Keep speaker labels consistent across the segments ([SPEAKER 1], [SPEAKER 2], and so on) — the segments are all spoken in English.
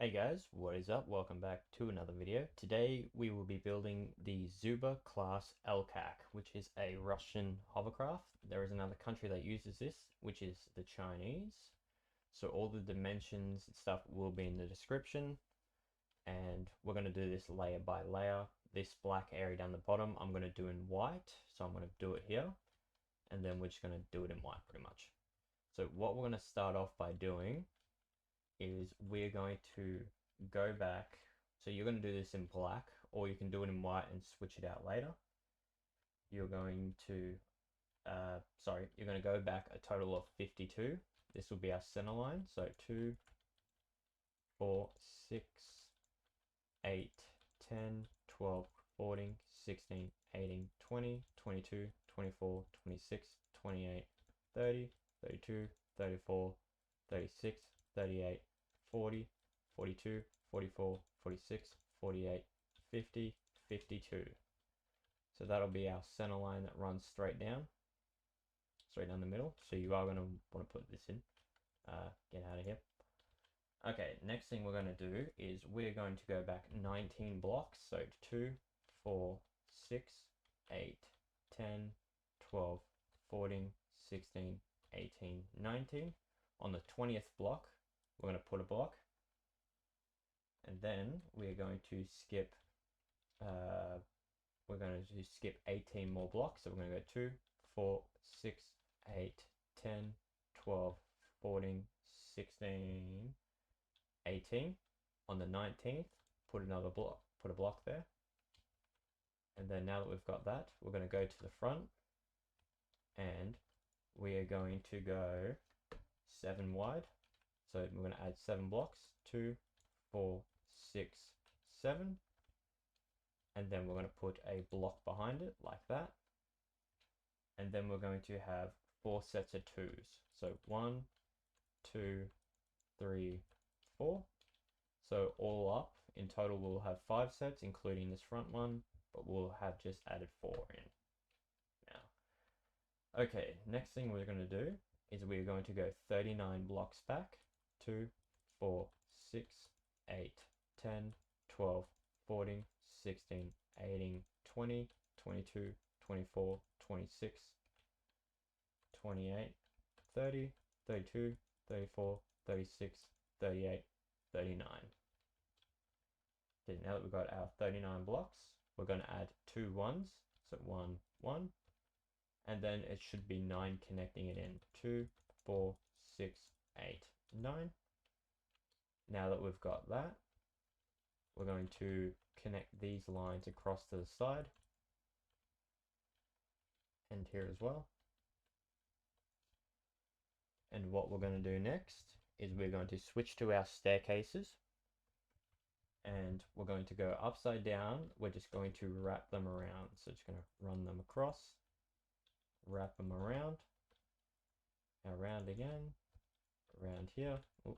[SPEAKER 1] Hey guys, what is up? Welcome back to another video. Today we will be building the Zubr-class LCAC, which is a Russian hovercraft. There is another country that uses this, which is the Chinese. So all the dimensions and stuff will be in the description. And we're going to do this layer by layer. This black area down the bottom, I'm going to do in white. So I'm going to do it here. And then we're just going to do it in white pretty much. So what we're going to start off by doing is we're going to go back. So you're going to do this in black, or you can do it in white and switch it out later. You're going to, you're going to go back a total of 52. This will be our center line. So 2, 4, 6, 8, 10, 12, 14, 16, 18, 20, 22, 24, 26, 28, 30, 32, 34, 36, 38, 40, 42, 44, 46, 48, 50, 52. So that'll be our center line that runs straight down the middle. So you are going to want to put this in. Get out of here. Okay, next thing we're going to do is we're going to go back 19 blocks. So 2, 4, 6, 8, 10, 12, 14, 16, 18, 19. On the 20th block, we're going to put a block. And then we're going to skip, 18 more blocks. So we're going to go 2, 4, 6, 8, 10, 12, 14, 16, 18. On the 19th, put another block, put a block there. And then now that we've got that, we're going to go to the front and we are going to go 7 wide. So we're going to add 7 blocks, 2, 4, 6, 7. And then we're going to put a block behind it like that. And then we're going to have 4 sets of 2s. So 1, 2, 3, 4. So all up in total we'll have 5 sets, including this front one, but we'll have just added 4 in now. Okay, next thing we're going to do is we're going to go 39 blocks back. 2, 4, 6, 8, 10, 12, 14, 16, 18, 20, 22, 24, 26, 28, 30, 32, 34, 36, 38, 39. Okay, now that we've got our 39 blocks, we're going to add 2 ones. So 1, 1. And then it should be 9 connecting it in. 2, 4, 6, 8, 9. Now that we've got that, we're going to connect these lines across to the side and here as well. And what we're going to do next is we're going to switch to our staircases and we're going to go upside down. We're just going to wrap them around. So just going to run them across, wrap them around again, around here. Ooh.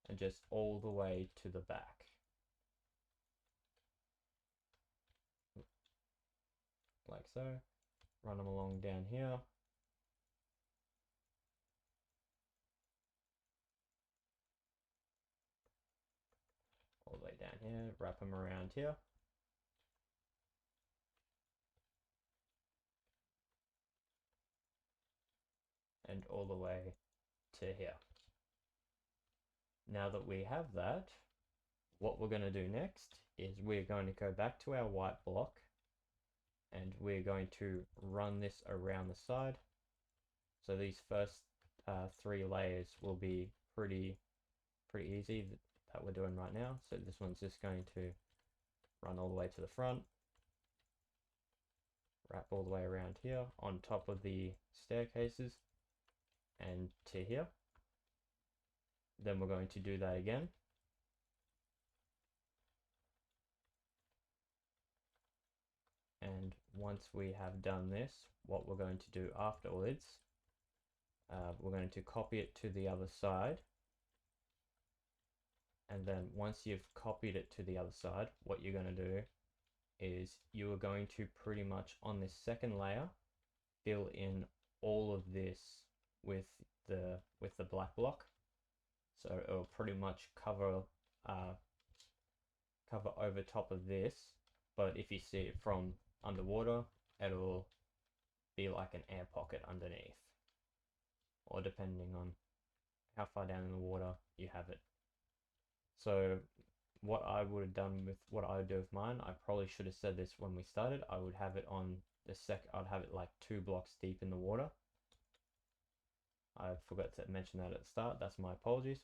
[SPEAKER 1] And just all the way to the back. Like so. Run them along down here. All the way down here, wrap them around here. And all the way to here. Now that we have that, what we're going to do next is we're going to go back to our white block and we're going to run this around the side. So these first 3 layers will be pretty easy that we're doing right now. So this one's just going to run all the way to the front, wrap all the way around here on top of the staircases and to here. Then we're going to do that again. And once we have done this, what we're going to do afterwards, we're going to copy it to the other side. And then once you've copied it to the other side, what you're going to do is you are going to pretty much on this second layer, fill in all of this with the black block. So it'll pretty much cover over top of this, but if you see it from underwater, it'll be like an air pocket underneath, or depending on how far down in the water you have it. So what I would have done with what I would do with mine, I probably should have said this when we started. I would have it on the I'd have it like 2 blocks deep in the water. I forgot to mention that at the start. That's my apologies.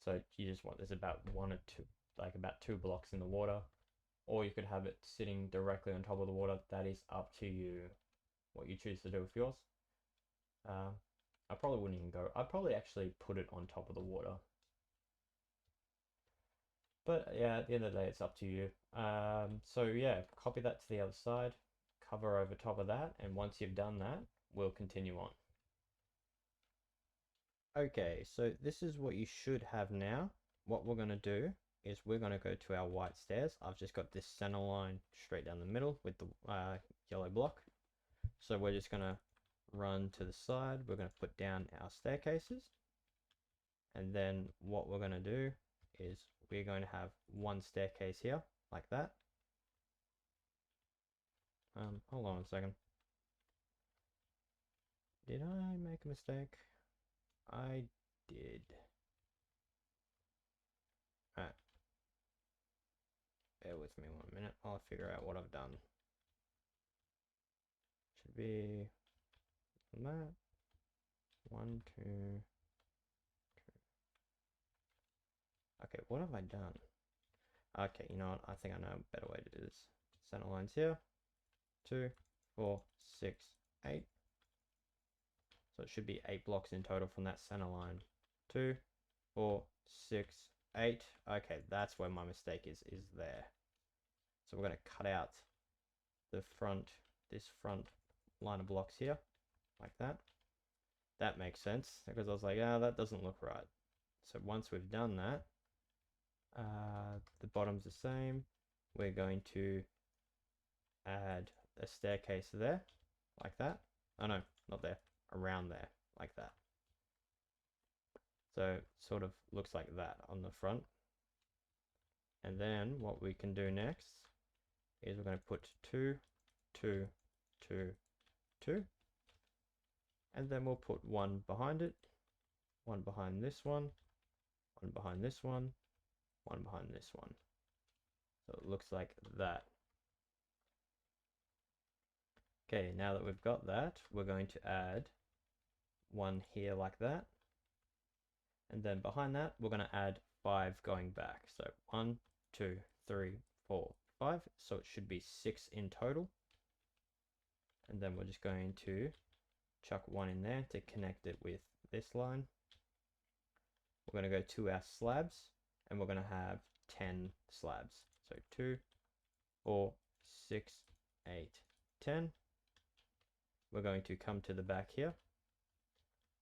[SPEAKER 1] So you just want this about 1 or 2, like about 2 blocks in the water, or you could have it sitting directly on top of the water. That is up to you, what you choose to do with yours. I probably wouldn't even go. I'd probably actually put it on top of the water. But yeah, at the end of the day, it's up to you. So yeah, copy that to the other side, cover over top of that, and once you've done that, we'll continue on. Okay, so this is what you should have now. What we're going to do is we're going to go to our white stairs. I've just got this center line straight down the middle with the yellow block. So we're just going to run to the side. We're going to put down our staircases. And then what we're going to do is we're going to have one staircase here, like that. Hold on a second. Did I make a mistake? I did. Alright. Bear with me 1 minute. I'll figure out what I've done. Should be that. 1, 2, 2. Okay, what have I done? Okay, you know what? I think I know a better way to do this. Center lines here. 2, 4, 6, 8. So it should be 8 blocks in total from that center line. 2, 4, 6, 8. Okay, that's where my mistake is there. So we're going to cut out the front, this front line of blocks here, like that. That makes sense, because I was like, that doesn't look right. So once we've done that, the bottom's the same. We're going to add a staircase there, like that. Oh no, not there, around there, like that. So it sort of looks like that on the front. And then what we can do next is we're going to put 2, 2, 2, 2. And then we'll put 1 behind it, 1 behind this one, 1 behind this one, 1 behind this one. So it looks like that. Okay, now that we've got that, we're going to add 1 here like that. And then behind that, we're going to add 5 going back. So 1, 2, 3, 4, 5. So it should be 6 in total. And then we're just going to chuck 1 in there to connect it with this line. We're going to go to our slabs, and we're going to have 10 slabs. So 2, 4, 6, 8, 10. We're going to come to the back here.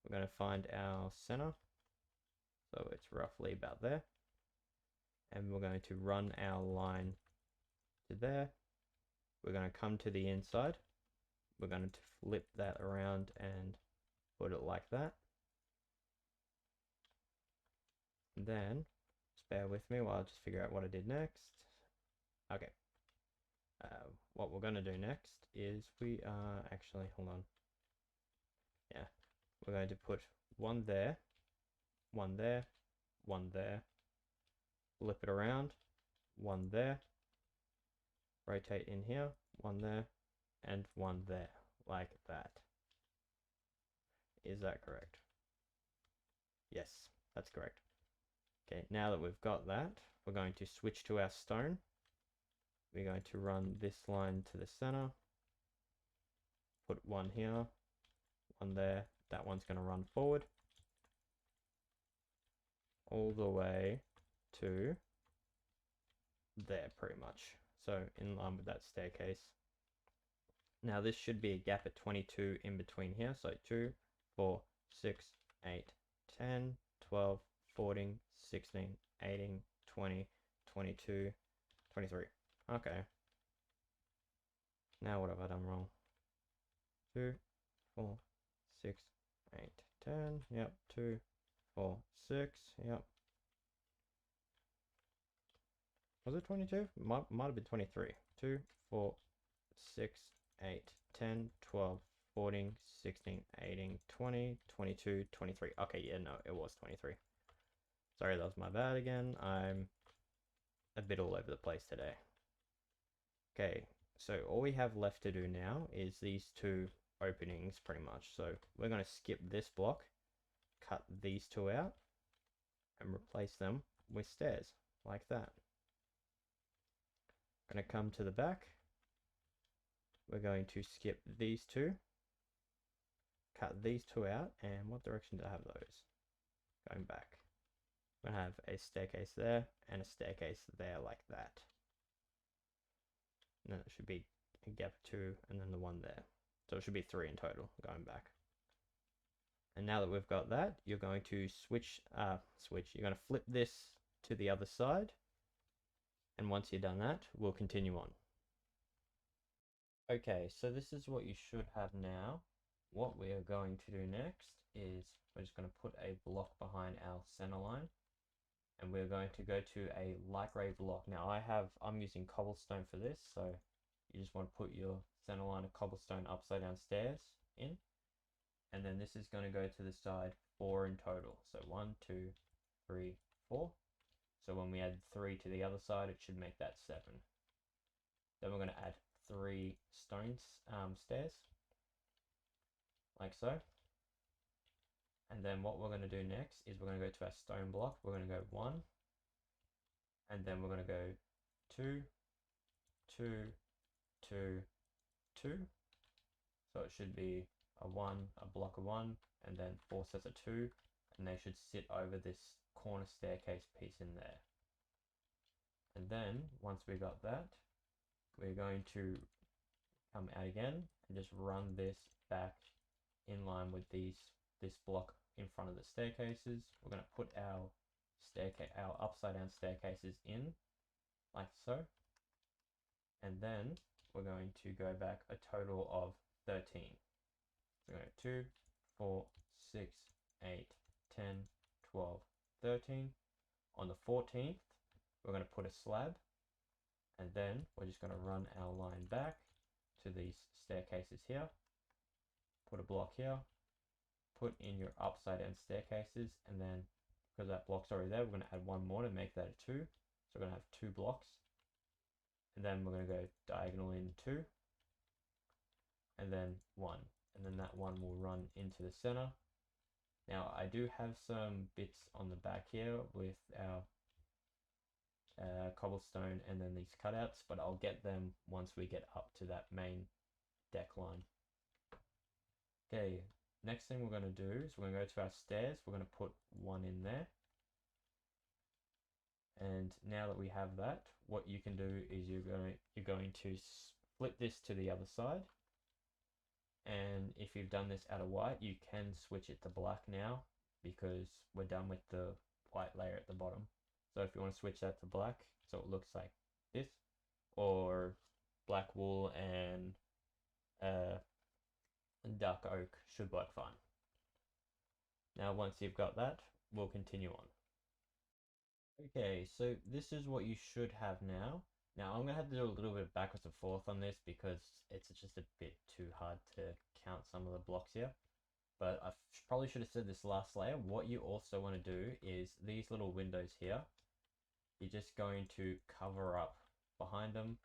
[SPEAKER 1] We're going to find our center. So it's roughly about there. And we're going to run our line to there. We're going to come to the inside. We're going to flip that around and put it like that. And then, just bear with me while I just figure out what I did next. Okay. What we're going to do next is we are actually, hold on. Yeah. We're going to put 1 there, 1 there, 1 there. Flip it around, 1 there. Rotate in here, 1 there, and 1 there, like that. Is that correct? Yes, that's correct. Okay, now that we've got that, we're going to switch to our stone. We're going to run this line to the center. Put 1 here, 1 there. That one's going to run forward. All the way to there, pretty much. So in line with that staircase. Now this should be a gap at 22 in between here. So 2, 4, 6, 8, 10, 12, 14, 16, 18, 20, 22, 23. Okay. Now what have I done wrong? 2, 4, 6, 8, 10. Yep, 2, 4, 6. Yep. Was it 22? Might have been 23. 2, 4, 6, 8, 10, 12, 14, 16, 18, 20, 22, 23. Okay, yeah, no, it was 23. Sorry, that was my bad again. I'm a bit all over the place today. Okay, so all we have left to do now is these two openings pretty much. So we're going to skip this block, cut these two out, and replace them with stairs like that. Going to come to the back. We're going to skip these two, cut these two out, and what direction do I have those? Going back. I'm going to have a staircase there and a staircase there like that. And then it should be a gap 2 and then the one there. So it should be 3 in total going back. And now that we've got that, you're going to you're going to flip this to the other side. And once you've done that, we'll continue on. Okay, so this is what you should have now. What we are going to do next is we're just going to put a block behind our center line. And we're going to go to a light gray block. Now I'm using cobblestone for this, so you just want to put your center line of cobblestone upside down stairs in. And then this is going to go to the side 4 in total. So 1, 2, 3, 4. So when we add 3 to the other side, it should make that 7. Then we're going to add 3 stairs, like so. And then what we're going to do next is we're going to go to our stone block. We're going to go 1, and then we're going to go 2, 2, 2, 2. So it should be a block of 1, and then 4 sets of 2, and they should sit over this corner staircase piece in there. And then once we got that, we're going to come out again and just run this back in line with this block in front of the staircases. We're going to put our upside down staircases in like so, and then we're going to go back a total of 13. So we're going to 2, 4, 6, 8, 10, 12, 13. On the 14th, we're going to put a slab, and then we're just going to run our line back to these staircases here. Put a block here, put in your upside down staircases, and then because that block's already there, we're going to add 1 more to make that a 2. So we're going to have 2 blocks, and then we're going to go diagonal in 2, and then 1, and then that 1 will run into the center. Now I do have some bits on the back here with our cobblestone and then these cutouts, but I'll get them once we get up to that main deck line. Okay, next thing we're going to do is we're going to go to our stairs. We're going to put 1 in there. And now that we have that, what you can do is you're going to flip this to the other side. And if you've done this out of white, you can switch it to black now because we're done with the white layer at the bottom. So if you want to switch that to black, so it looks like this, or black wool and dark oak should work fine. Now once you've got that, we'll continue on. Okay, so this is what you should have now. Now I'm going to have to do a little bit of backwards and forth on this because it's just a bit too hard to count some of the blocks here. But I probably should have said this last layer. What you also want to do is these little windows here, you're just going to cover up behind them.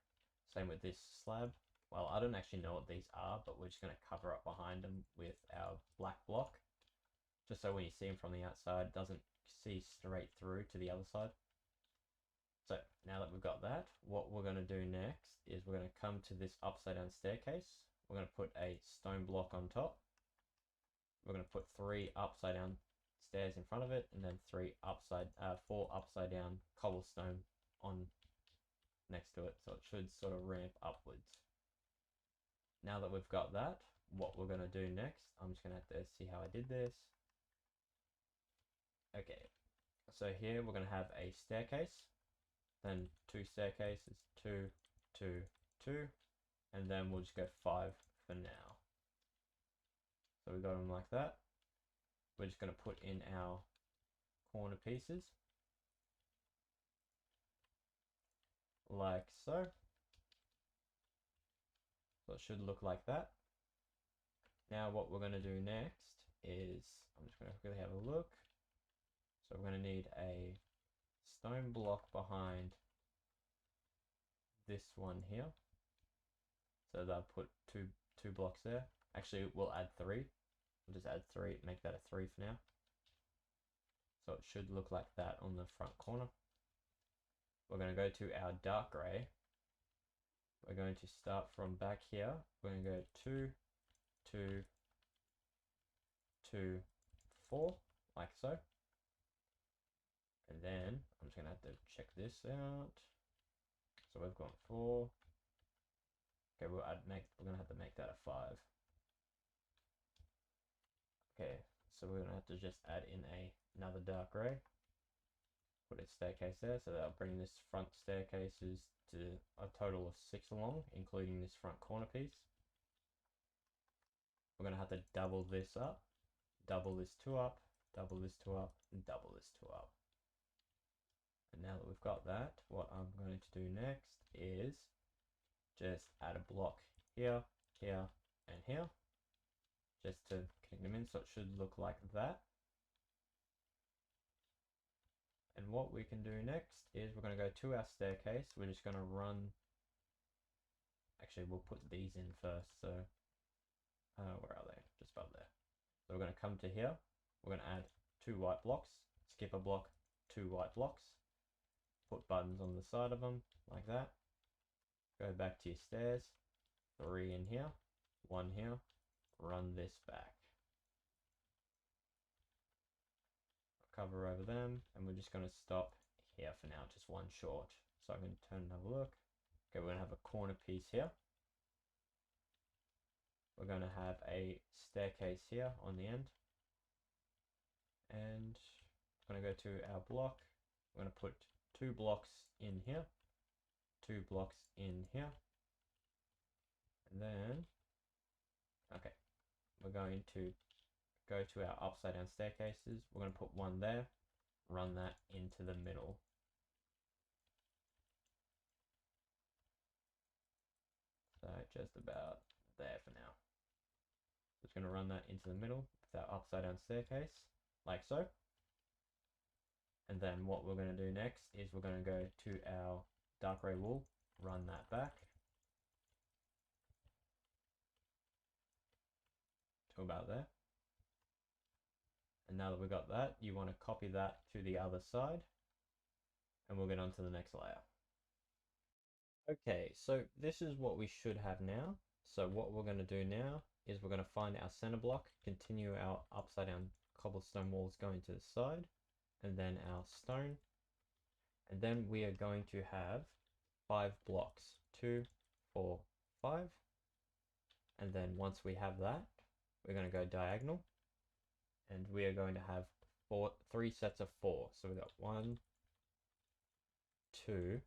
[SPEAKER 1] Same with this slab. Well, I don't actually know what these are, but we're just going to cover up behind them with our black block. Just so when you see them from the outside, it doesn't see straight through to the other side. So now that we've got that, what we're going to do next is we're going to come to this upside down staircase. We're going to put a stone block on top. We're going to put 3 upside down stairs in front of it, and then 4 upside down cobblestone on next to it. So it should sort of ramp upwards. Now that we've got that, what we're going to do next, I'm just going to have to see how I did this. Okay, so here we're going to have a staircase, then 2 staircases, 2, 2, 2, and then we'll just go 5 for now. So we got them like that. We're just going to put in our corner pieces, like so. So it should look like that. Now what we're going to do next is, I'm just going to quickly have a look. So we're going to need a stone block behind this one here. So they'll put two blocks there. Actually, we'll add 3. We'll just add 3, make that a 3 for now. So it should look like that on the front corner. We're going to go to our dark grey. We're going to start from back here. We're going to go 2, 2, 2, 4, like so. And then I'm just going to have to check this out. So we've got 4. Okay, we're going to have to make that a 5. Okay, so we're going to have to just add in another dark grey. Put a staircase there, so that'll bring this front staircases to a total of 6 along, including this front corner piece. We're going to have to double this up, double this 2 up, double this 2 up, and double this 2 up. And now that we've got that, what I'm going to do next is just add a block here, here, and here, just to connect them in, so it should look like that. And what we can do next is we're going to go to our staircase. We're just going to run, actually we'll put these in first, so where are they? Just above there. So we're going to come to here, we're going to add 2 white blocks, skip a block, 2 white blocks, put buttons on the side of them like that. Go back to your stairs, 3 in here, 1 here, run this back. Cover over them, and we're just going to stop here for now, just 1 short. So I'm going to turn and have a look. Okay, we're going to have a corner piece here. We're going to have a staircase here on the end. And I'm going to go to our block. We're going to put 2 blocks in here, 2 blocks in here. And then, okay, we're going to go to our upside down staircases. We're going to put 1 there, run that into the middle. So just about there for now. Just going to run that into the middle with our upside down staircase, like so. And then what we're going to do next is we're going to go to our dark grey wool, run that back to about there. And now that we've got that, you want to copy that to the other side, and we'll get on to the next layer. Okay, so this is what we should have now. So what we're going to do now is we're going to find our center block, continue our upside down cobblestone walls going to the side, and then our stone. And then we are going to have 5 blocks, 2, 4, 5. And then once we have that, we're going to go diagonal. And we are going to have 3 sets of 4. So we've got 1, 2,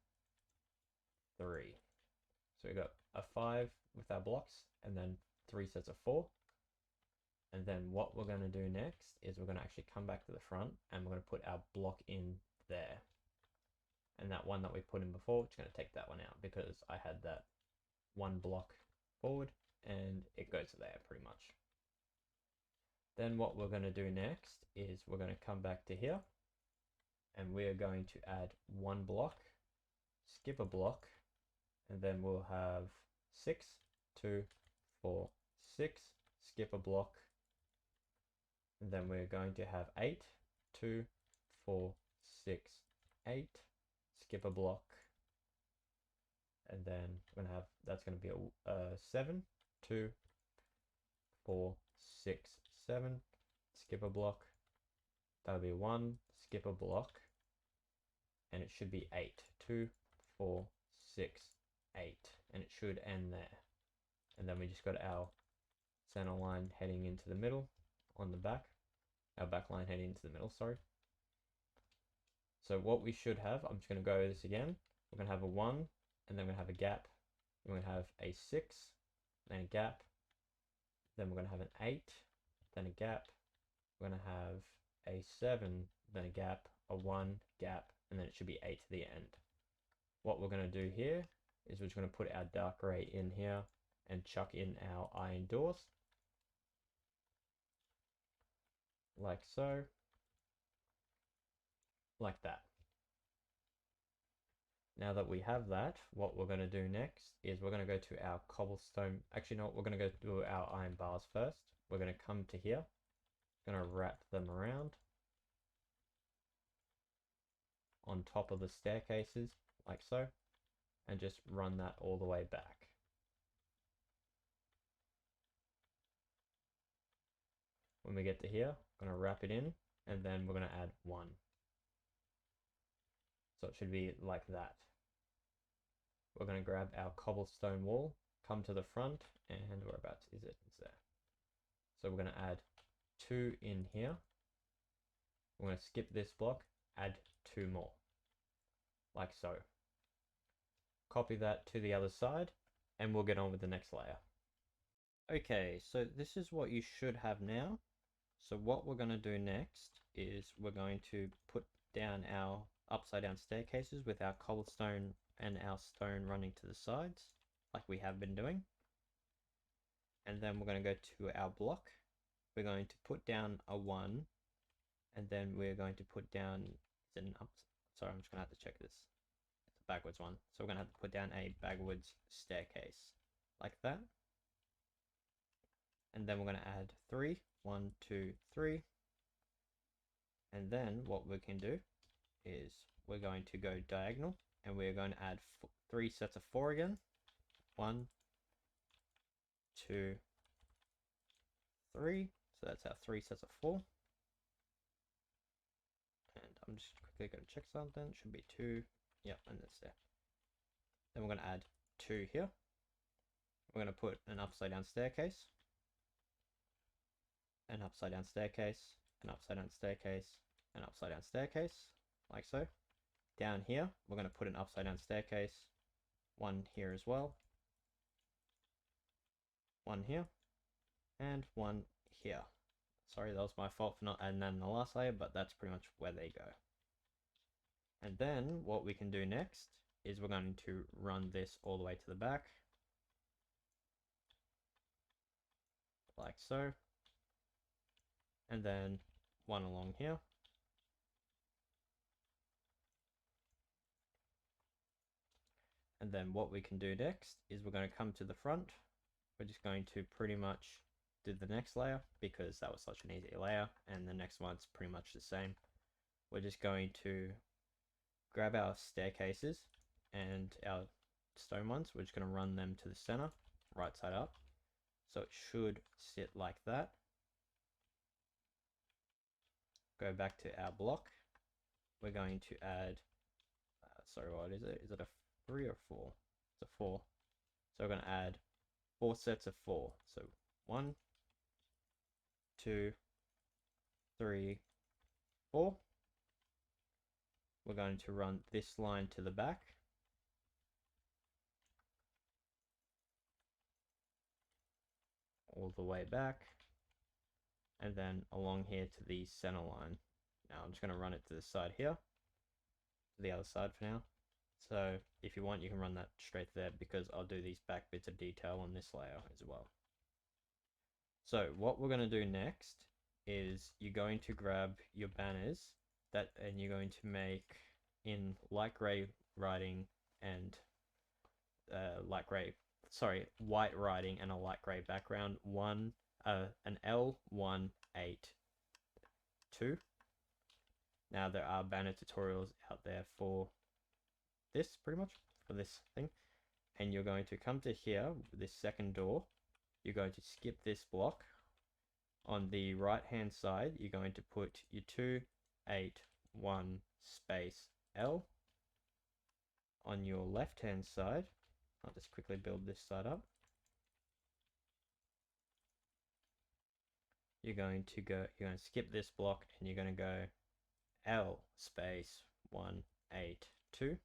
[SPEAKER 1] 3. So we've got a 5 with our blocks, and then 3 sets of 4. And then what we're going to do next is we're going to actually come back to the front, and we're going to put our block in there. And that one that we put in before, we're just going to take that one out because I had that 1 block forward, and it goes there pretty much. Then what we're going to do next is we're going to come back to here, and we are going to add 1 block, skip a block, and then we'll have 6, 2, 4, 6, skip a block, and then we're going to have 8, 2, 4, 6, 8, skip a block, and then we're going to have, that's going to be a 7, 2, 4, 6, 7, skip a block, that'll be 1, skip a block, and it should be 8, 2, 4, 6, 8, and it should end there. And then we just got our center line heading into the middle on the back, our back line heading into the middle, sorry. So what we should have, I'm just going to go over this again, we're going to have a 1, and then we're going to have a gap, we're going to have a 6, then a gap, then we're going to have an 8, then a gap, we're going to have a 7, then a gap, a 1, gap, and then it should be 8 to the end. What we're going to do here is we're just going to put our dark grey in here and chuck in our iron doors, like so, like that. Now that we have that, what we're going to do next is we're going to go to our cobblestone. Actually, no, we're going to go to our iron bars first. We're going to come to here, going to wrap them around on top of the staircases, like so, and just run that all the way back. When we get to here, I'm going to wrap it in, and then we're going to add 1. So it should be like that. We're going to grab our cobblestone wall, come to the front, and whereabouts is it? It's there. So we're going to add 2 in here. We're going to skip this block, add 2 more, like so. Copy that to the other side, and we'll get on with the next layer. Okay, so this is what you should have now. So what we're going to do next is we're going to put down our upside down staircases with our cobblestone and our stone running to the sides, like we have been doing. And then we're going to go to our block. We're going to put down a 1, and then we're going to put down, is it an up? Sorry, I'm just going to have to check this. It's a backwards one. So we're going to have to put down a backwards staircase, like that. And then we're going to add 3, 1, 2, 3. And then what we can do is we're going to go diagonal, and we're going to add 3 sets of 4 again. 1, 2, 3. So that's our 3 sets of 4. And I'm just quickly going to check something. It should be 2. Yep, and that's there. Then we're going to add 2 here. We're going to put an upside down staircase, an upside down staircase, an upside down staircase, an upside down staircase, like so. Down here, we're going to put an upside down staircase, 1 here as well, 1 here, and 1 here. Sorry, that was my fault for not adding that in the last layer, but that's pretty much where they go. And then what we can do next is we're going to run this all the way to the back, like so. And then 1 along here. And then what we can do next is we're going to come to the front. We're just going to pretty much do the next layer because that was such an easy layer, and the next one's pretty much the same. We're just going to grab our staircases and our stone ones. We're just going to run them to the center, right side up. So it should sit like that. Go back to our block. We're going to add, sorry, what is it? Is it a 3 or 4? It's a 4. So we're going to add 4 sets of 4. So 1, 2, 3, 4. We're going to run this line to the back. All the way back. And then along here to the center line. Now I'm just going to run it to the side here, to the other side for now. So if you want, you can run that straight there because I'll do these back bits of detail on this layer as well. So what we're going to do next is you're going to grab your banners and you're going to make in light gray writing and white writing and a light gray background, an L182. Now there are banner tutorials out there for this, pretty much, for this thing. And you're going to come to here, this second door. You're going to skip this block. On the right hand side, you're going to put your 281 space L. On your left hand side, I'll just quickly build this side up. You're going to skip this block and you're going to go L space 182.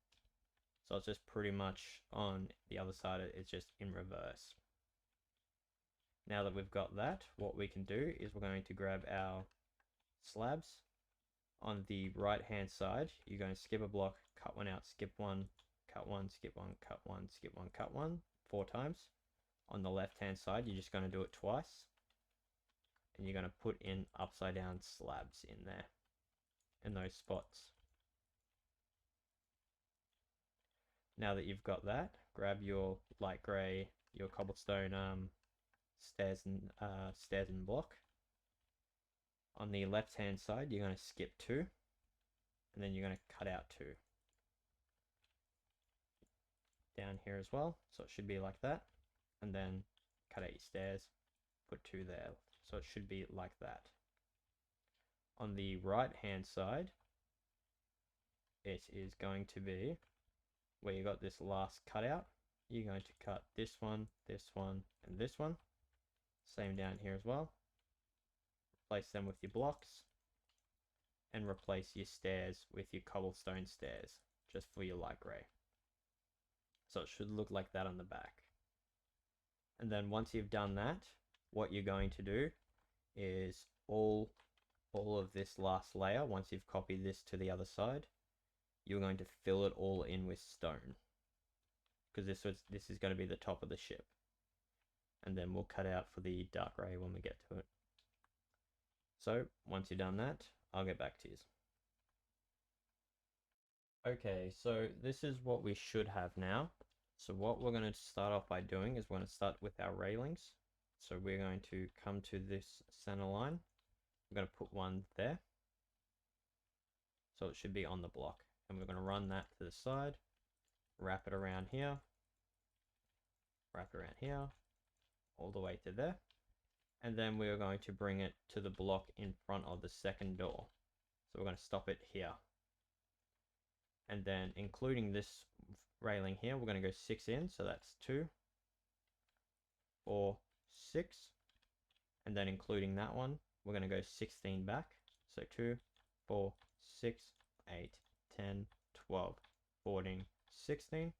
[SPEAKER 1] So it's just pretty much on the other side, it's just in reverse. Now that we've got that, what we can do is we're going to grab our slabs on the right hand side, you're going to skip a block, cut one out, skip one, cut one, skip one, cut one, skip one, cut one, 4 times. On the left hand side, you're just going to do it twice. And you're going to put in upside down slabs in there, in those spots. Now that you've got that, grab your light grey, your cobblestone stairs and block. On the left hand side, you're going to skip 2, and then you're going to cut out 2 down here as well, so it should be like that, and then cut out your stairs, put 2 there, so it should be like that. On the right hand side, it is going to be where you got this last cutout. You're going to cut this one, and this one. Same down here as well. Replace them with your blocks, and replace your stairs with your cobblestone stairs, just for your light grey. So it should look like that on the back. And then once you've done that, what you're going to do is all of this last layer, once you've copied this to the other side, you're going to fill it all in with stone, because this is going to be the top of the ship. And then we'll cut out for the dark grey when we get to it. So once you've done that, I'll get back to you. Okay, so this is what we should have now. So what we're going to start off by doing is we're going to start with our railings. So we're going to come to this center line. We're going to put one there. So it should be on the block. And we're going to run that to the side, wrap it around here, all the way to there. And then we're going to bring it to the block in front of the second door. So we're going to stop it here. And then including this railing here, we're going to go 6 in. So that's 2, 4, 6. And then including that one, we're going to go 16 back. So 2, 4, 6, 8, 10, 12, 14, 16.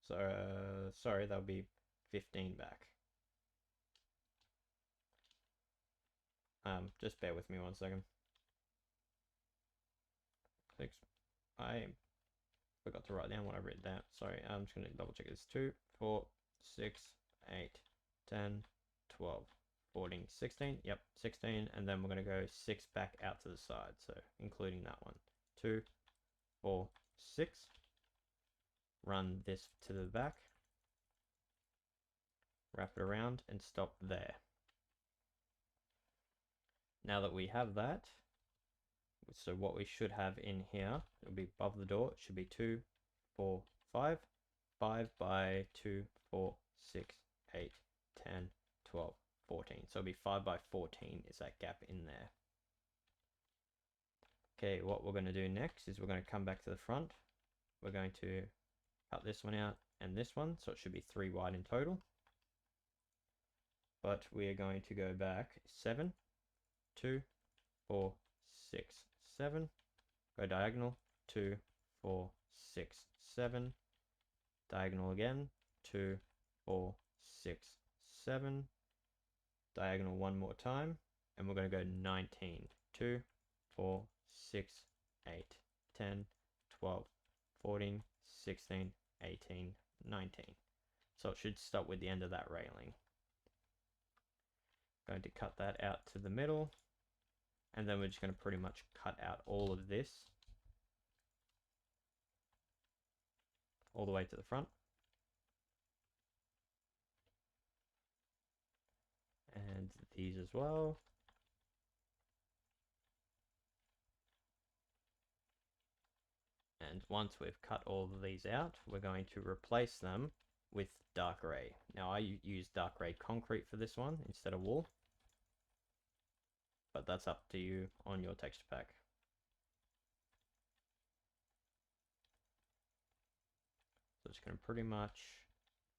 [SPEAKER 1] So, sorry, that'll be 15 back. Just bear with me 1 second. 6. I forgot to write down what I wrote down. Sorry, I'm just going to double check this. 2, 4, 6, 8, 10, 12, 14, 16. Yep, 16. And then we're going to go 6 back out to the side. So including that one. 2, 4, 6. Run this to the back. Wrap it around and stop there. Now that we have that, so what we should have in here, it'll be above the door, it should be 2, 4, 5, 5 by 2, 4, 6, 8, 10, 12, 14. So it'll be 5 by 14 is that gap in there. Okay, what we're going to do next is we're going to come back to the front. We're going to cut this one out and this one, so it should be 3 wide in total. But we are going to go back 7, 2, 4, 6, 7. Go diagonal, 2, 4, 6, 7. Diagonal again, 2, 4, 6, 7. Diagonal one more time, and we're going to go 19. 2, 4, 6, 8, 10, 12, 14, 16, 18, 19. So it should stop with the end of that railing. Going to cut that out to the middle, and then we're just going to pretty much cut out all of this all the way to the front. And these as well. And once we've cut all of these out, we're going to replace them with dark grey. Now I use dark grey concrete for this one instead of wool, but that's up to you on your texture pack. So it's going to pretty much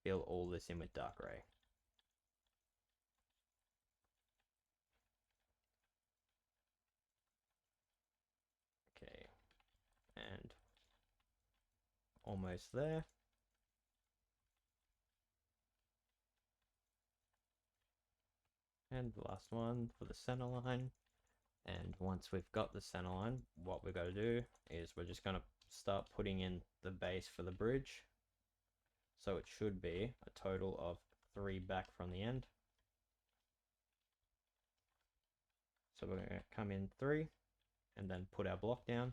[SPEAKER 1] fill all this in with dark grey. Okay, and almost there. And the last one for the center line. And once we've got the center line, what we've got to do is we're just going to start putting in the base for the bridge. So it should be a total of 3 back from the end. So we're going to come in 3 and then put our block down.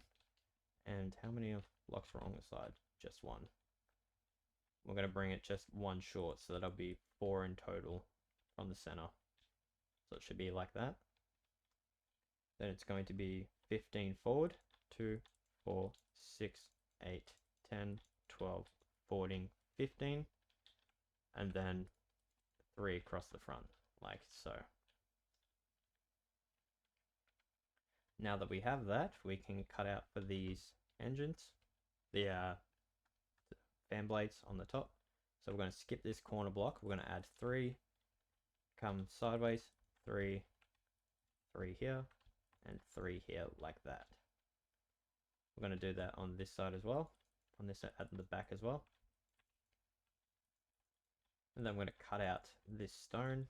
[SPEAKER 1] And how many blocks are on the side? Just 1. We're going to bring it just 1 short, so that'll be 4 in total from the center. So it should be like that. Then it's going to be 15 forward, 2, 4, 6, 8, 10, 12, 14, 15, and then 3 across the front, like so. Now that we have that, we can cut out for these engines, the fan blades on the top. So we're going to skip this corner block. We're going to add 3, come sideways, 3, 3 here, and 3 here, like that. We're going to do that on this side as well, on this side at the back as well. And then I'm going to cut out this stone,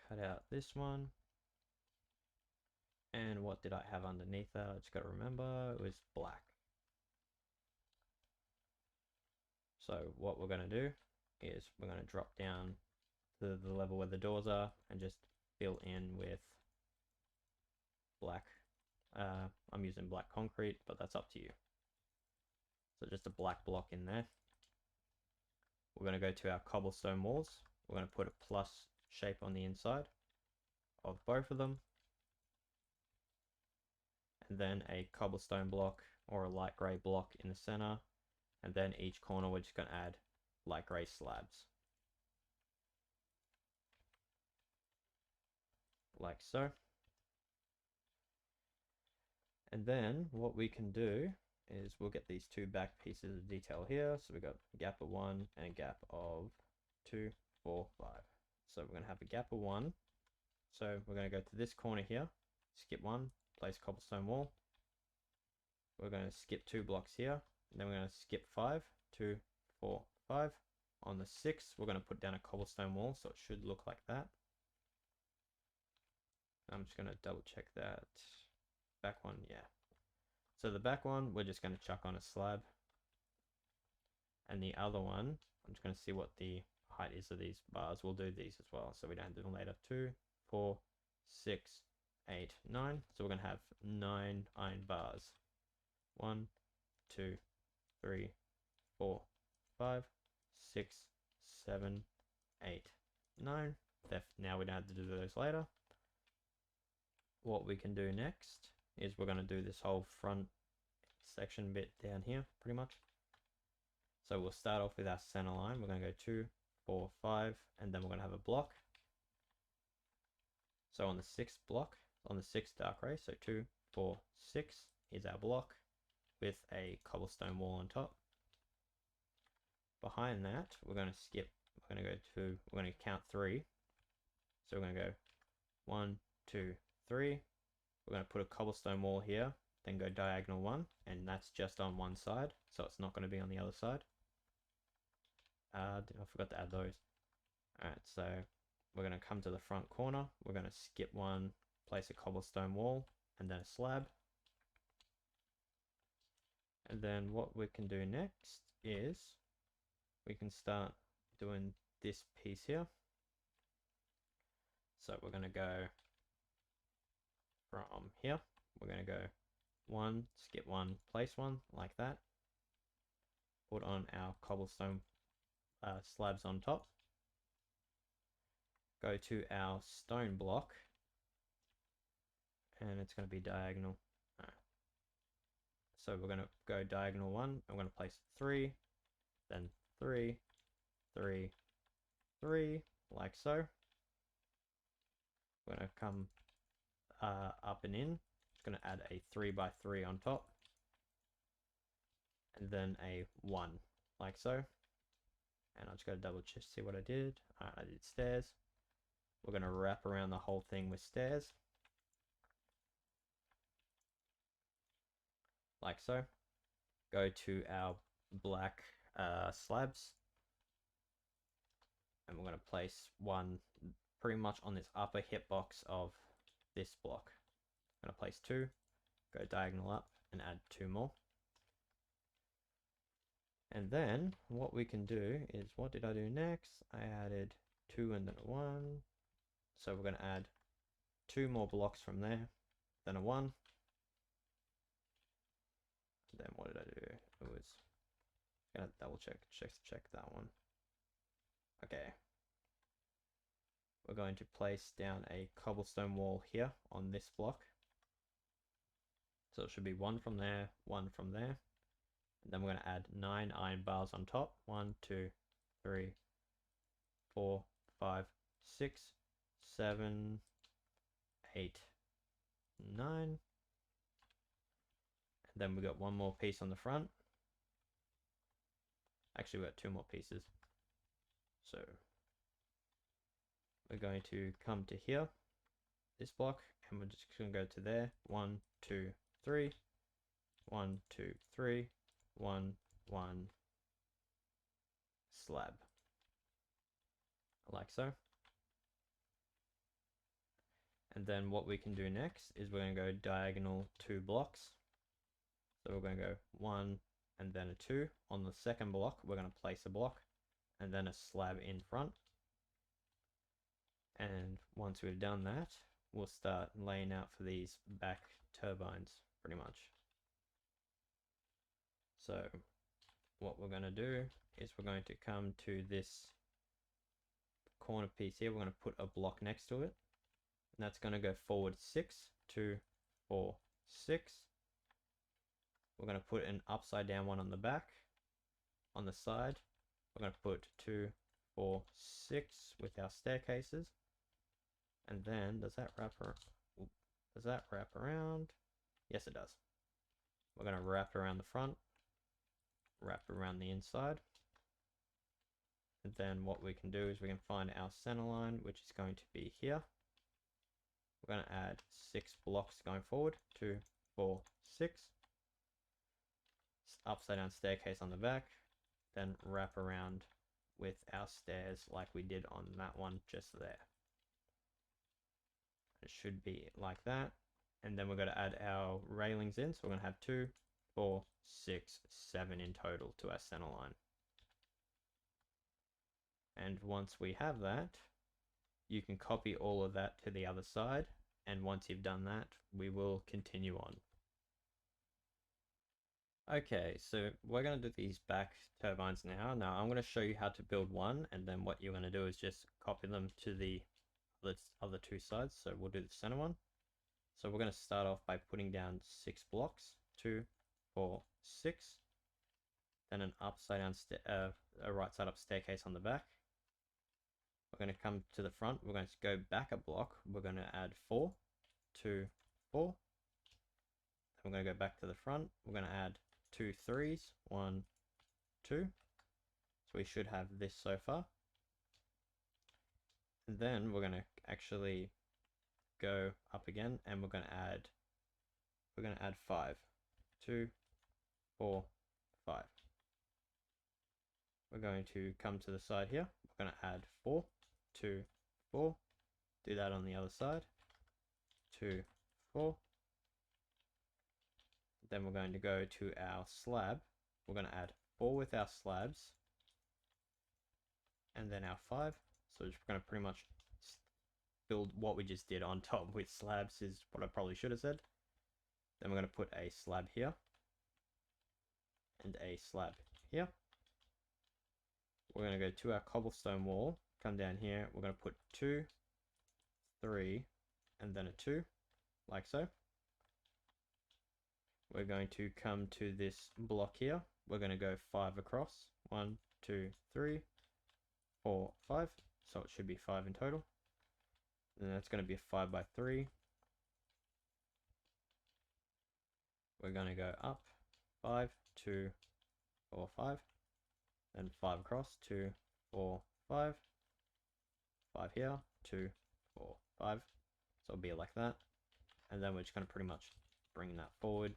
[SPEAKER 1] cut out this one. And what did I have underneath that? I just got to remember, it was black. So what we're going to do is we're going to drop down to the level where the doors are and just fill in with black. I'm using black concrete, but that's up to you. So just a black block in there. We're going to go to our cobblestone walls. We're going to put a plus shape on the inside of both of them. And then a cobblestone block or a light grey block in the center. And then each corner we're just going to add light grey slabs. Like so. And then what we can do is we'll get these 2 back pieces of detail here. So we've got a gap of 1 and a gap of 2, 4, 5. So we're going to have a gap of 1. So we're going to go to this corner here, skip 1, place cobblestone wall. We're going to skip 2 blocks here. And then we're going to skip 5, 2, 4, 5. On the 6th, we're going to put down a cobblestone wall, so it should look like that. I'm just going to double check that. Back one, yeah. So the back one, we're just going to chuck on a slab. And the other one, I'm just going to see what the height is of these bars. We'll do these as well, so we don't do them later. 2, 4, 6, 8, 9. So we're going to have 9 iron bars. 1, 2, 3, 4, 5, 6, 7, 8, 9. Now we don't have to do those later. What we can do next is we're going to do this whole front section bit down here, pretty much. So we'll start off with our center line. We're going to go 2, 4, 5, and then we're going to have a block. So on the 6th block, on the 6th dark ray, so 2, 4, 6 is our block with a cobblestone wall on top. Behind that, we're going to skip, we're going to count 3. So we're going to go 1, 2, 3. We're going to put a cobblestone wall here, then go diagonal 1, and that's just on one side, so it's not going to be on the other side. I forgot to add those. Alright, so we're going to come to the front corner, we're going to skip 1, place a cobblestone wall, and then a slab. And then what we can do next is we can start doing this piece here. So we're going to go from here, we're going to go 1, skip 1, place 1, like that. Put on our cobblestone slabs on top. Go to our stone block, and it's going to be diagonal. So we're going to go diagonal 1, I'm going to place 3, then 3, 3, 3, like so. We're going to come up and in. It's going to add a 3 by 3 on top, and then a 1, like so. And I just got to double check, see what I did. I did stairs. We're going to wrap around the whole thing with stairs, like so. Go to our black slabs, and we're going to place 1 pretty much on this upper hitbox of this block. I'm going to place 2, go diagonal up and add 2 more. And then what we can do is, what did I do next? I added 2 and then a 1. So we're going to add 2 more blocks from there, then a 1. And then what did I do? It was going to double check that one. Okay. We're going to place down a cobblestone wall here on this block. So it should be 1 from there, 1 from there. And then we're going to add 9 iron bars on top. 1, 2, 3, 4, 5, 6, 7, 8, 9. And then we got 1 more piece on the front. Actually, we got 2 more pieces. So we're going to come to here, this block, and we're just going to go to there. 1, 2, 3, 1, 2, 3, 1, 1, slab, like so. And then what we can do next is we're going to go diagonal 2 blocks. So we're going to go 1 and then a 2. On the second block, we're going to place a block and then a slab in front. And once we've done that, we'll start laying out for these back turbines, pretty much. So what we're going to do is we're going to come to this corner piece here. We're going to put a block next to it. And that's going to go forward 6, 2, 4, 6. We're going to put an upside down one on the back. On the side, we're going to put 2, 4, 6 with our staircases. And then, does that wrap around? Yes, it does. We're going to wrap around the front, wrap around the inside. And then what we can do is we can find our center line, which is going to be here. We're going to add 6 blocks going forward, 2, 4, 6. Upside down staircase on the back, then wrap around with our stairs like we did on that one just there. It should be like that. And then we're going to add our railings in. So we're going to have 2, 4, 6, 7 in total to our center line. And once we have that, you can copy all of that to the other side. And once you've done that, we will continue on. Okay, so we're going to do these back turbines now. Now I'm going to show you how to build one, and then what you're going to do is just copy them to the other 2 sides. So we'll do the center one. So we're going to start off by putting down 6 blocks, 2, 4, 6, then an upside down a right side up staircase on the back. We're going to come to the front. We're going to go back a block. We're going to add 4, 2, 4. Then we're going to go back to the front. We're going to add 2 3s, 1, 2. So we should have this so far. And then we're going to actually go up again, and we're going to add 5, 2, 4, 5. We're going to come to the side here. We're going to add 4, 2, 4. Do that on the other side. 2, 4. Then we're going to go to our slab. We're going to add 4 with our slabs, and then our 5. So we're just going to pretty much build what we just did on top with slabs, is what I probably should have said. Then we're going to put a slab here and a slab here. We're going to go to our cobblestone wall, come down here. We're going to put 2, 3, and then a 2, like so. We're going to come to this block here. We're going to go 5 across. 1, 2, 3, 4, 5. So it should be 5 in total. And that's going to be a 5 by 3. We're going to go up 5, 2, 4, 5. Then 5 across. 2, 4, 5. 5 here. 2, 4, 5. So it'll be like that. And then we're just going to pretty much bring that forward.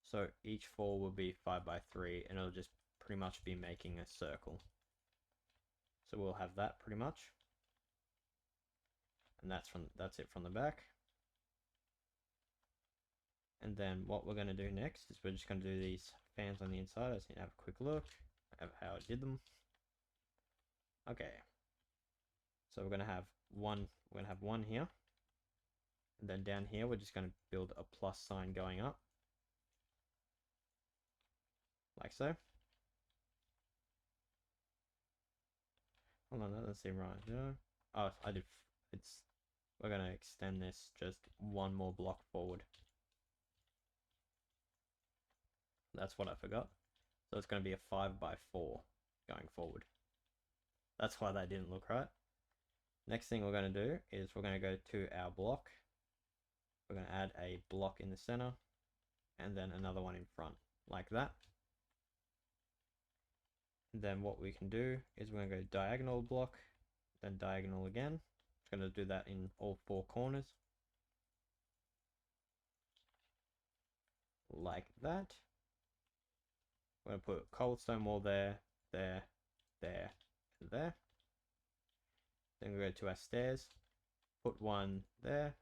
[SPEAKER 1] So each 4 will be 5 by 3, and it'll just pretty much be making a circle. So we'll have that pretty much. And that's it from the back. And then what we're going to do next is we're just going to do these fans on the inside. I just need to have a quick look at how I did them. Okay. So we're going to have one here. And then down here, we're just going to build a plus sign going up. Like so. Hold on, that doesn't seem right. No. Oh, we're going to extend this just one more block forward. That's what I forgot. So it's going to be a 5x4 going forward. That's why that didn't look right. Next thing we're going to do is we're going to go to our block. We're going to add a block in the center and then another one in front, like that. And then what we can do is we're going to go diagonal block, then diagonal again. We're going to do that in all 4 corners. Like that. We're going to put cobblestone wall there, there, there, and there. Then we go to our stairs, put one there,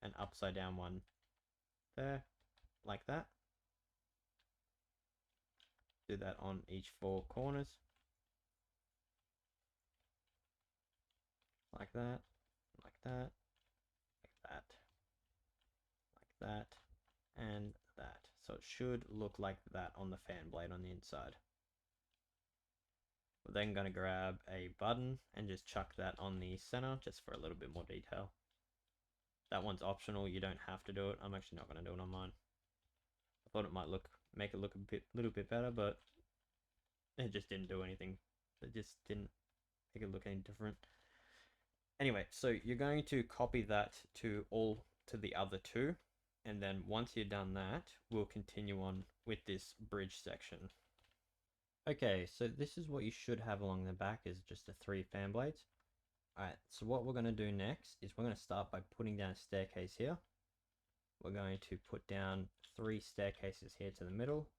[SPEAKER 1] and upside down one there, like that. Do that on each 4 corners. Like that, like that, like that, like that, and that. So it should look like that on the fan blade on the inside. We're then going to grab a button and just chuck that on the center just for a little bit more detail. That one's optional, you don't have to do it. I'm actually not going to do it on mine. I thought it might make it look a little bit better, but it just didn't do anything. It just didn't make it look any different. Anyway, so you're going to copy that to the other 2. And then once you're done that, we'll continue on with this bridge section. Okay, so this is what you should have along the back, is just the 3 fan blades. Alright, so what we're going to do next is we're going to start by putting down a staircase here. We're going to put down 3 staircases here to the middle.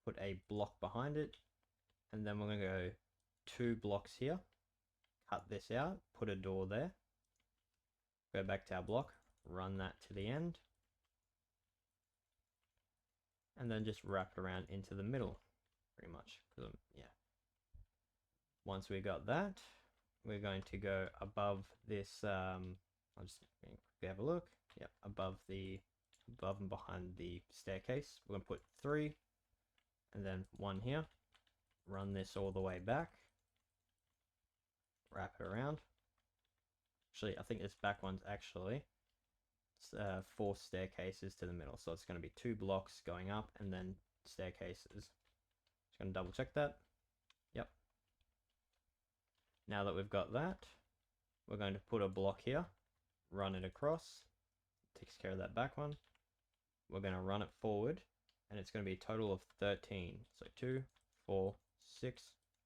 [SPEAKER 1] Put a block behind it. And then we're going to go 2 blocks here. Cut this out, put a door there. Go back to our block, run that to the end. And then just wrap it around into the middle, pretty much. Yeah. Once we got that, we're going to go above this. I'll just quickly have a look. Yep, above and behind the staircase. We're going to put 3, and then 1 here. Run this all the way back. Wrap it around. Actually, I think this back one's actually 4 staircases to the middle. So it's going to be 2 blocks going up and then staircases. Just going to double check that. Yep. Now that we've got that, we're going to put a block here, run it across. Takes care of that back one. We're going to run it forward, and it's going to be a total of 13. So 2, 4, 6,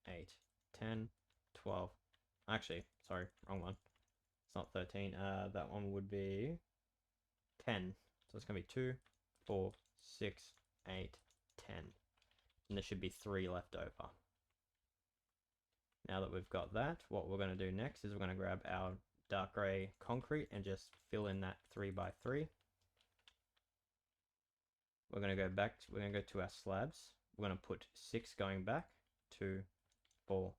[SPEAKER 1] 8, 10, 12. Actually, sorry, wrong one. It's not 13. That one would be 10. So it's going to be 2, 4, 6, 8, 10. And there should be 3 left over. Now that we've got that, what we're going to do next is we're going to grab our dark grey concrete and just fill in that 3x3. We're going to go back, we're going to go to our slabs. We're going to put 6 going back, 2, 4,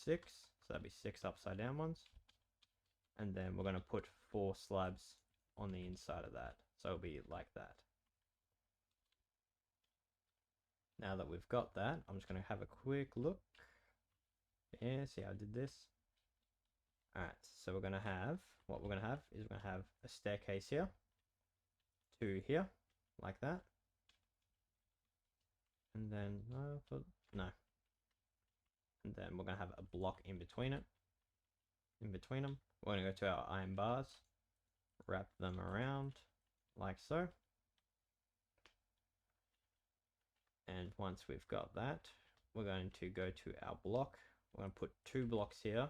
[SPEAKER 1] 6. So that'd be 6 upside down ones. And then we're going to put 4 slabs on the inside of that. So it'll be like that. Now that we've got that, I'm just going to have a quick look. Yeah, see how I did this? Alright, so we're going to have, what we're going to have is we're going to have a staircase here, 2 here, like that. And then, no. And then we're going to have a block in between it. In between them, we're going to go to our iron bars, wrap them around like so. And once we've got that, we're going to go to our block. We're going to put 2 blocks here,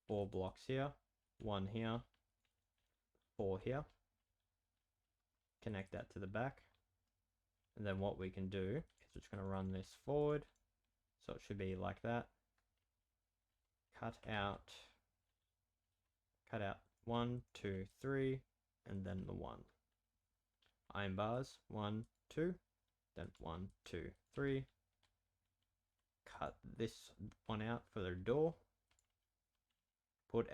[SPEAKER 1] 4 blocks here, 1 here, 4 here. Connect that to the back. And then what we can do is we're just going to run this forward. So it should be like that. cut out 1, 2, 3, and then the 1. Iron bars, 1, 2, then 1, 2, 3. Cut this one out for the door. Put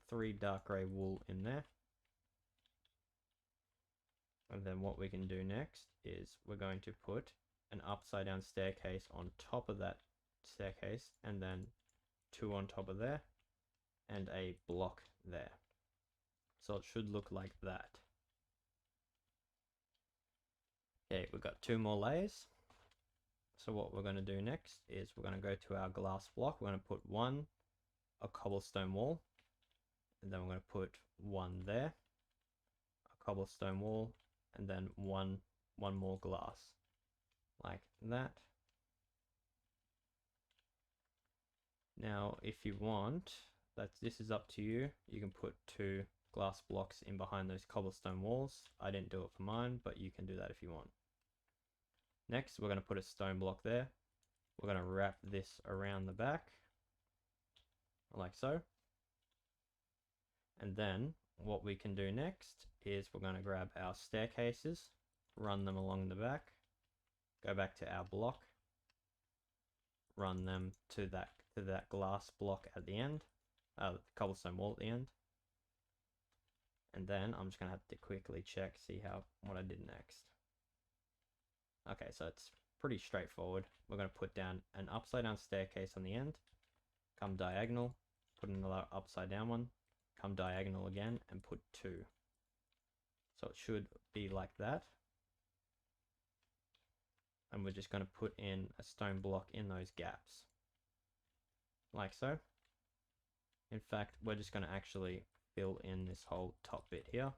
[SPEAKER 1] 3 dark grey wool in there. And then what we can do next is we're going to put an upside down staircase on top of that staircase, and then 2 on top of there, and a block there. So it should look like that. Okay, we've got 2 more layers. So what we're going to do next is we're going to go to our glass block. We're going to put a cobblestone wall, and then we're going to put 1 there, a cobblestone wall, and then one more glass, like that. Now, if you want, this is up to you. You can put 2 glass blocks in behind those cobblestone walls. I didn't do it for mine, but you can do that if you want. Next, we're going to put a stone block there. We're going to wrap this around the back, like so. And then what we can do next is we're going to grab our staircases, run them along the back, go back to our block, run them to that glass block at the end, cobblestone wall at the end. And then I'm just going to have to quickly check, see what I did next. Okay, so it's pretty straightforward. We're going to put down an upside down staircase on the end, come diagonal, put another upside down one, come diagonal again, and put 2. So it should be like that. And we're just going to put in a stone block in those gaps, like so. In fact, we're just going to actually fill in this whole top bit here.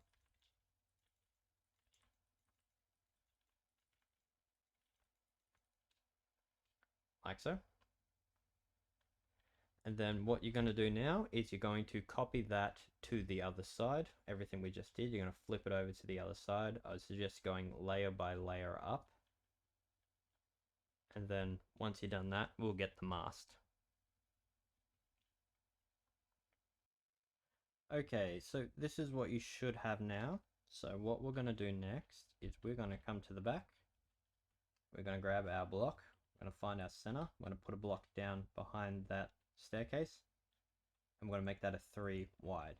[SPEAKER 1] Like so. And then what you're going to do now is you're going to copy that to the other side. Everything we just did, you're going to flip it over to the other side. I would suggest going layer by layer up. And then once you've done that, we'll get the mast. Okay, so this is what you should have now. So what we're going to do next is we're going to come to the back. We're going to grab our block. We're going to find our center. We're going to put a block down behind that staircase. And we're going to make that a 3 wide.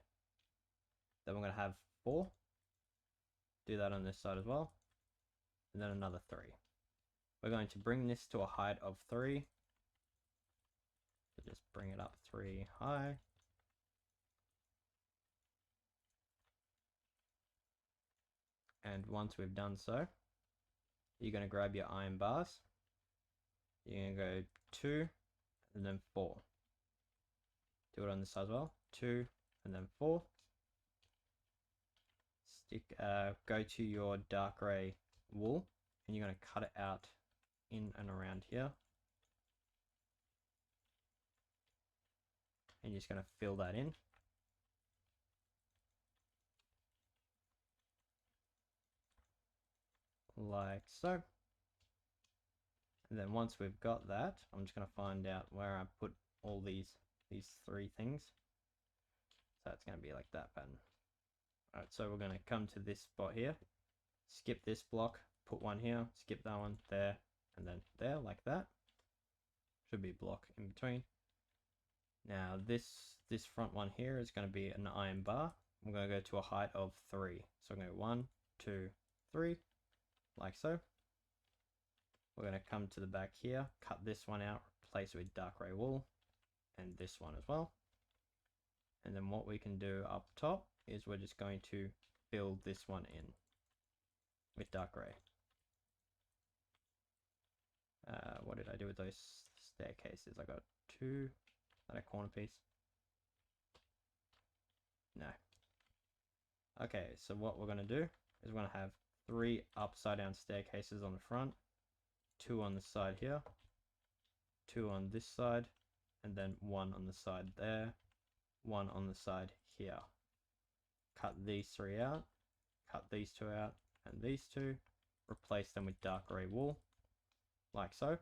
[SPEAKER 1] Then we're going to have 4. Do that on this side as well. And then another 3. We're going to bring this to a height of 3. So just bring it up 3 high. And once we've done so, you're going to grab your iron bars. You're going to go 2 and then 4. Do it on this side as well. 2 and then 4. Go to your dark grey wool, and you're going to cut it out in and around here. And you're just going to fill that in. Like so. And then once we've got that, I'm just going to find out where I put all these 3 things. So it's going to be like that pattern. Alright, so we're going to come to this spot here, skip this block, put 1 here, skip that one there, and then there, like that. Should be a block in between. Now this front one here is going to be an iron bar. I'm going to go to a height of 3. So I'm going to go 1, 2, 3, like so. We're going to come to the back here, cut this one out, replace it with dark grey wool, and this one as well. And then what we can do up top is we're just going to fill this one in with dark grey. What did I do with those staircases? I got 2, and a corner piece. No. Okay, so what we're going to do is we're going to have 3 upside down staircases on the front, 2 on the side here, 2 on this side, and then 1 on the side there, 1 on the side here. Cut these 3 out, cut these 2 out, and these 2, replace them with dark grey wool, like so.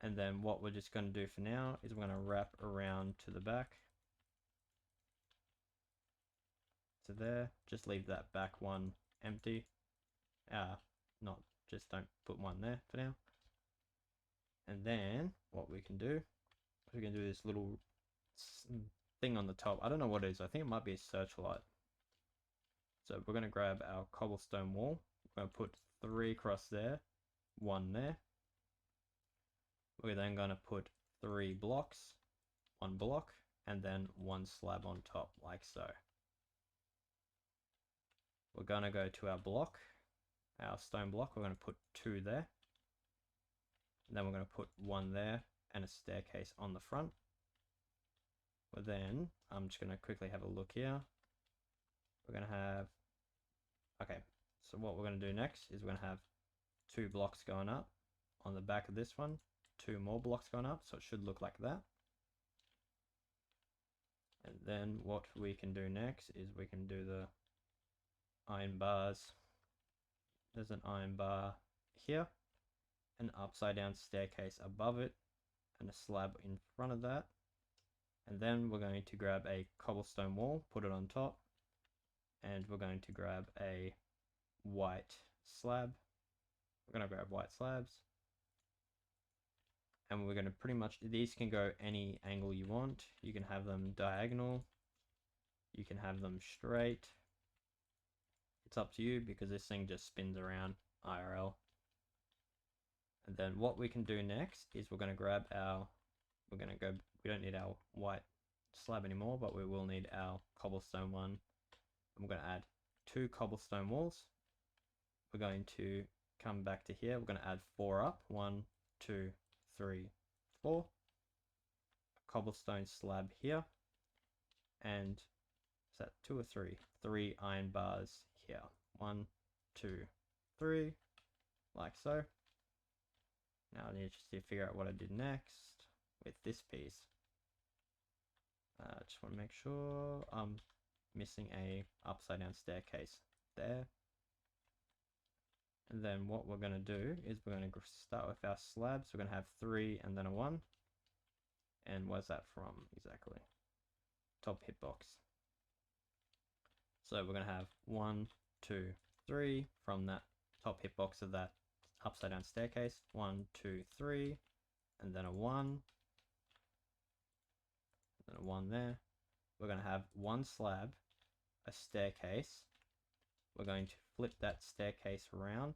[SPEAKER 1] And then what we're just going to do for now is we're going to wrap around to the back. To there, just leave that back one empty. Just don't put one there for now. And then what we can do, we can do this little thing on the top. I don't know what it is. I think it might be a searchlight. So we're going to grab our cobblestone wall. We're going to put 3 across there, 1 there. We're then going to put 3 blocks, 1 block, and then 1 slab on top, like so. We're going to go to our block, our stone block. We're going to put 2 there. And then we're going to put 1 there and a staircase on the front. But then I'm just going to quickly have a look here. We're going to have, okay, so what we're going to do next is we're going to have 2 blocks going up on the back of this one, 2 more blocks going up, so it should look like that. And then what we can do next is we can do the iron bars. There's an iron bar here, an upside down staircase above it, and a slab in front of that. And then we're going to grab a cobblestone wall, put it on top, and we're going to grab a white slab. We're going to grab white slabs, and we're going to pretty much, these can go any angle you want. You can have them diagonal, you can have them straight. It's up to you because this thing just spins around IRL. And then what we can do next is we're going to grab our, we don't need our white slab anymore, but we will need our cobblestone one. I'm going to add 2 cobblestone walls. We're going to come back to here. We're going to add 4 up. 1, 2, 3, 4. A cobblestone slab here. And is that 2 or 3? 3 iron bars here. 1, 2, 3. Like so. Now I need to figure out what I did next with this piece. Just want to make sure I'm missing a upside down staircase there. And then what we're going to do is we're going to start with our slabs. We're going to have 3 and then a 1. And where's that from exactly? Top hitbox. So we're going to have 1, 2, 3 from that top hitbox of that upside down staircase. 1, 2, 3, and then a 1. And a 1 there. We're going to have 1 slab, a staircase. We're going to flip that staircase around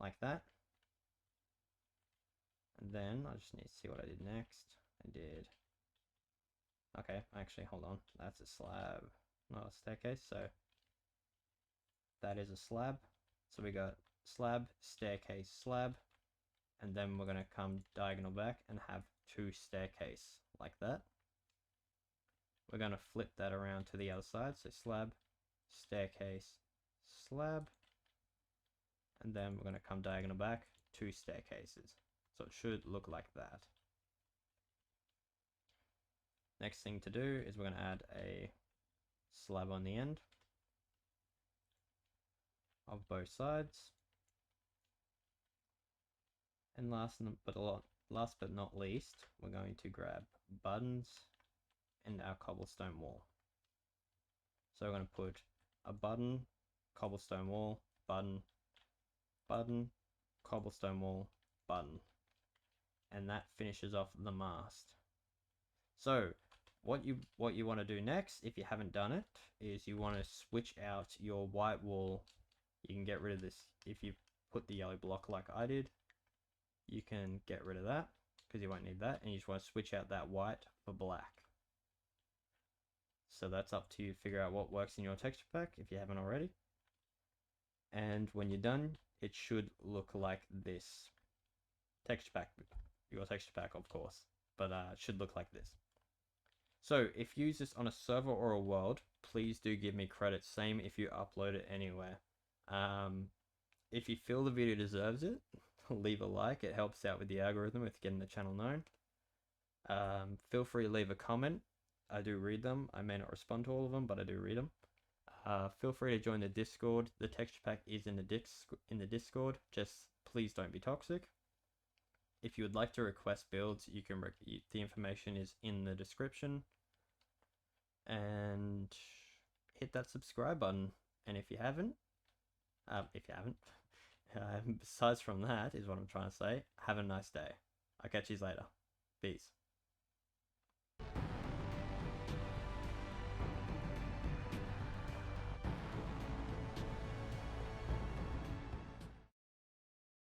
[SPEAKER 1] like that. And then I just need to see what I did next. I did, okay, actually hold on, that's a slab, not a staircase. So that is a slab. So we got slab, staircase, slab, and then we're going to come diagonal back and have 2 staircase like that. We're going to flip that around to the other side. So slab, staircase, slab, and then we're going to come diagonal back, 2 staircases. So it should look like that. Next thing to do is we're going to add a slab on the end of both sides. And last but not least, we're going to grab buttons and our cobblestone wall. So we're going to put a button, cobblestone wall, button, button, cobblestone wall, button. And that finishes off the mast. So what you want to do next, if you haven't done it, is you want to switch out your white wall. You can get rid of this. If you put the yellow block like I did, you can get rid of that because you won't need that, and you just want to switch out that white for black. So that's up to you to figure out what works in your texture pack if you haven't already. And when you're done, it should look like this. Texture pack, your texture pack of course, but it should look like this. So if you use this on a server or a world, please do give me credit. Same if you upload it anywhere. If you feel the video deserves it, leave a like. It helps out with the algorithm with getting the channel known. Feel free to leave a comment. I do read them. I may not respond to all of them, but I do read them. Feel free to join the Discord. The texture pack is in the Discord. Just please don't be toxic. If you would like to request builds, you can. The information is in the description, and hit that subscribe button. And if you haven't, besides from that is what I'm trying to say. Have a nice day. I'll catch you later. Peace.